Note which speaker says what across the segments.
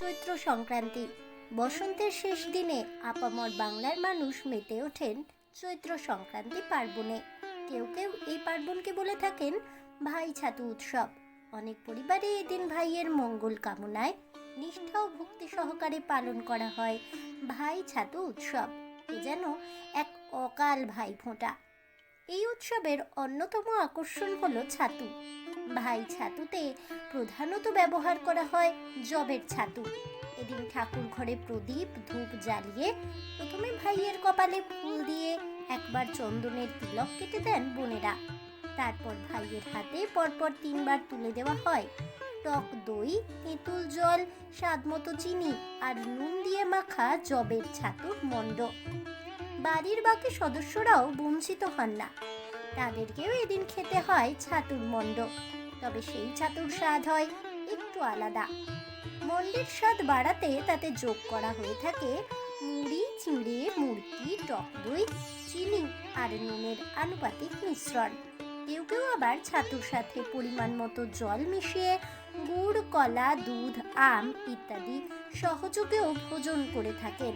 Speaker 1: চৈত্র সংক্রান্তি বসন্তের শেষ দিনে আপামর বাংলার মানুষ মেতে ওঠেন চৈত্র সংক্রান্তি পার্বণে। কেউ কেউ এই পার্বণকে বলে থাকেন ভাই ছাতু উৎসব। অনেক পরিবারে এদিন ভাইয়ের মঙ্গল কামনায় নিষ্ঠা ও ভক্তি সহকারে পালন করা হয় ভাই ছাতু উৎসব। এ যেন এক অকাল ভাই ফোঁটা। এই উৎসবের অন্যতম আকর্ষণ হলো ছাতু। ভাই ছাতুতে প্রধানত ব্যবহার করা হয় যবের ছাতু। এদিন ঠাকুর ঘরে প্রদীপ ধূপ জ্বালিয়ে প্রথমে ভাইয়ের কপালে ফুল দিয়ে একবার চন্দনের তিলক কেটে দেন বোনেরা। তারপর ভাইয়ের হাতে পরপর 3 বার তুলে দেওয়া হয় টক দই, তেঁতুল জল, স্বাদমতো চিনি আর নুন দিয়ে মাখা যবের ছাতুর মণ্ড। বাড়ির বাকি সদস্যরাও বঞ্চিত হন না, তাদেরকেও এদিন খেতে হয় ছাতুর মণ্ড। তবে সেই ছাতুর স্বাদ হয় একটু আলাদা। মণ্ডের স্বাদ বাড়াতে তাতে যোগ করা হয়ে থাকে মুড়ি, চিঁড়ে, মুরগি, টক দই, চিনি আর নুনের আনুপাতিক মিশ্রণ। কেউ কেউ আবার ছাতুর সাথে পরিমাণ মতো জল মিশিয়ে গুড়, কলা, দুধ, আম ইত্যাদি সহযোগেও ভোজন করে থাকেন।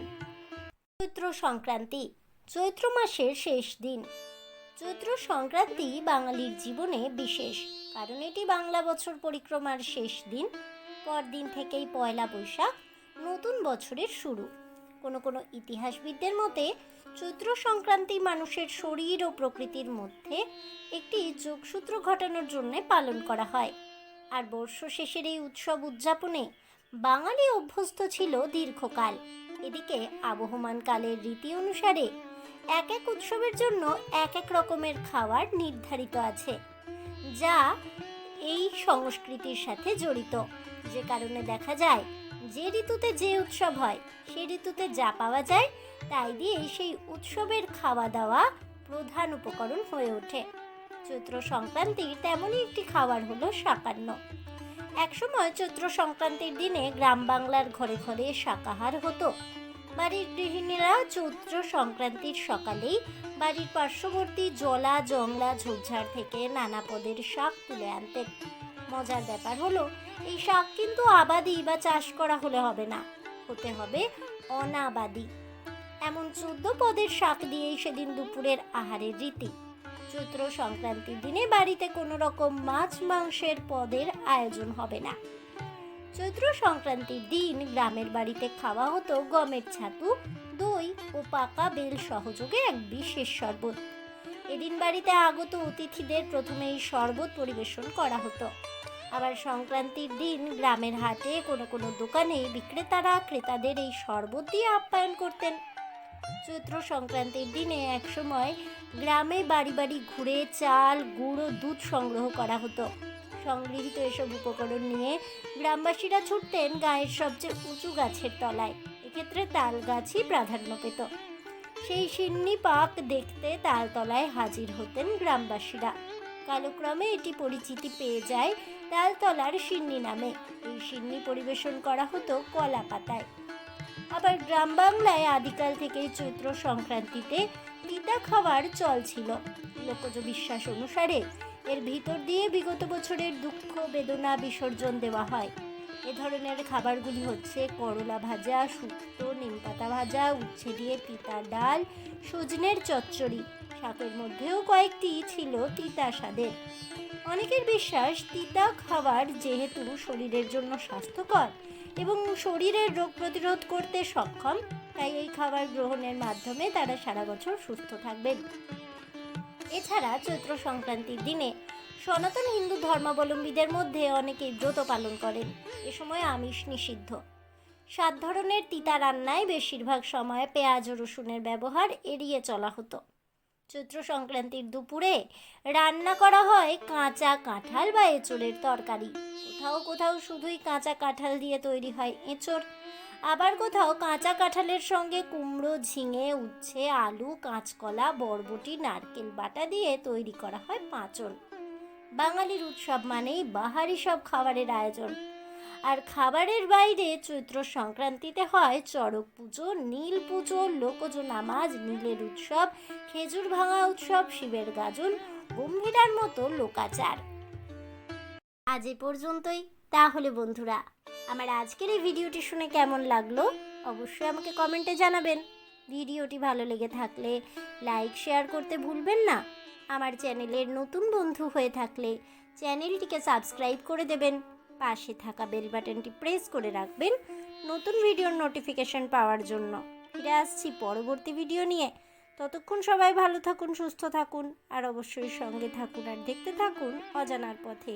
Speaker 1: চৈত্র সংক্রান্তি চৈত্র মাসের শেষ দিন। চৈত্র সংক্রান্তি বাঙালির জীবনে বিশেষ, কারণ এটি বাংলা বছর পরিক্রমার শেষ দিন। পরদিন থেকেই পয়লা বৈশাখ, নতুন বছরের শুরু। কোনো কোনো ইতিহাসবিদদের মতে চৈত্র সংক্রান্তি মানুষের শরীর ও প্রকৃতির মধ্যে একটি যোগসূত্র ঘটানোর জন্য পালন করা হয়। আর বর্ষ শেষের এই উৎসব উদযাপনে বাঙালি অভ্যস্ত ছিল দীর্ঘকাল। এদিকে আবহমান কালের রীতি অনুসারে এক এক উৎসবের জন্য এক এক রকমের খাবার নির্ধারিত আছে, যা এই সংস্কৃতির সাথে জড়িত। যে কারণে দেখা যায় যে ঋতুতে যে উৎসব হয় সে ঋতুতে যা পাওয়া যায় তাই দিয়ে সেই উৎসবের খাওয়া দাওয়া প্রধান উপকরণ হয়ে ওঠে। চৈত্র সংক্রান্তির তেমনই একটি খাবার হলো শাকান্ন। একসময় চৈত্র সংক্রান্তির দিনে গ্রাম বাংলার ঘরে ঘরে শাকাহার হতো। বাড়ির গৃহিণীরা চৈত্র সংক্রান্তির সকালেই বাড়ির পার্শ্ববর্তী জলা জংলা ঝোপঝাড় থেকে নানা পদের শাক তুলে আনতেন। মজার ব্যাপার হলো এই শাক কিন্তু আবাদি বা চাষ করা হলে হবে না, হতে হবে অনাবাদি। এমন 14 পদের শাক দিয়েই সেদিন দুপুরের আহারের রীতি। চৈত্র সংক্রান্তির দিনে বাড়িতে কোনো রকম মাছ মাংসের পদের আয়োজন হবে না। চৈত্র সংক্রান্তির দিন গ্রামের বাড়িতে খাওয়া হতো গমের ছাতু, দই ও পাকা বেল সহযোগে এক বিশেষ শরবত। এদিন বাড়িতে আগত অতিথিদের প্রথমে এই শরবত পরিবেশন করা হতো। আবার সংক্রান্তির দিন গ্রামের হাটে কোনো কোনো দোকানে বিক্রেতারা ক্রেতাদের এই শরবত দিয়ে আপ্যায়ন করতেন। চৈত্র সংক্রান্তির দিনে একসময় গ্রামে বাড়ি বাড়ি ঘুরে চাল, গুড় ও দুধ সংগ্রহ করা হতো। সংগৃহীত এসব উপকরণ নিয়ে গ্রামবাসীরা ছুটতেন গায়ের সবচেয়ে উঁচু গাছের তলায়। এক্ষেত্রে তাল গাছই প্রাধান্য পেত। সেই সিন্নি পাক দেখতে তালতলায় হাজির হতেন গ্রামবাসীরা। কালক্রমে এটি পরিচিতি পেয়ে যায় তালতলার সিন্নি নামে। এই সিন্নি পরিবেশন করা হতো কলা পাতায়। আবার গ্রাম বাংলায় আদিকাল থেকেই চৈত্র সংক্রান্তিতে তিতা খাওয়ার চল ছিল। লোকজ বিশ্বাস অনুসারে এর ভিতর দিয়ে বিগত বছরের দুঃখ বেদনা বিসর্জন দেওয়া হয়। এ ধরনের খাবারগুলি হচ্ছে করলা ভাজা, শুক্তো, নিমপাতা ভাজা, উচ্ছে দিয়ে তিতা ডাল, সজনের চচ্চড়ি। শাকের মধ্যেও কয়েকটি ছিল তিতা স্বাদের। অনেকের বিশ্বাস তিতা খাবার যেহেতু শরীরের জন্য স্বাস্থ্যকর এবং শরীরের রোগ প্রতিরোধ করতে সক্ষম, তাই এই খাবার গ্রহণের মাধ্যমে তারা সারা বছর সুস্থ থাকবেন। এছাড়া চৈত্র সংক্রান্তির দিনে সনাতন হিন্দু ধর্মাবলম্বীদের মধ্যে অনেকেই ব্রত পালন করেন। এ সময় আমিষ নিষিদ্ধ। 7 ধরনের তিতা রান্নায় বেশিরভাগ সময় পেঁয়াজ ও রসুনের ব্যবহার এড়িয়ে চলা হতো। চৈত্র সংক্রান্তির দুপুরে রান্না করা হয় কাঁচা কাঁঠাল বা এঁচোড়ের তরকারি। কোথাও কোথাও শুধুই কাঁচা কাঁঠাল দিয়ে তৈরি হয় এঁচোড়। আবার কোথাও কাঁচা কাঁঠালের সঙ্গে কুমড়ো, ঝিঙে, উচ্ছে, আলু, কাঁচকলা, বরবটি, নারকেল বাটা দিয়ে তৈরি করা হয় পাঁচন। বাঙালির উৎসব মানেই বাহারি সব খাবারের আয়োজন। আর খাবারের বাইরে চৈত্র সংক্রান্তিতে হয় চড়ক পুজো, নীল পুজো, লোকজ নামাজ, নীলের উৎসব, খেজুর ভাঙা উৎসব, শিবের গাজন, গম্ভীরার মতো লোকাচার। আজ এ পর্যন্তই। তাহলে বন্ধুরা, আমার আজকের এই ভিডিওটি শুনে কেমন লাগলো অবশ্যই আমাকে কমেন্টে জানাবেন। ভিডিওটি ভালো লেগে থাকলে লাইক শেয়ার করতে ভুলবেন না। আমার চ্যানেলের নতুন বন্ধু হয়ে থাকলে চ্যানেলটিকে সাবস্ক্রাইব করে দেবেন। পাশে থাকা বেল বাটনটি প্রেস করে রাখবেন নতুন ভিডিওর নোটিফিকেশন পাওয়ার জন্য। ফিরে আসছি পরবর্তী ভিডিও নিয়ে। ততক্ষণ সবাই ভালো থাকুন, সুস্থ থাকুন আর অবশ্যই সঙ্গে থাকুন আর দেখতে থাকুন অজানার পথে।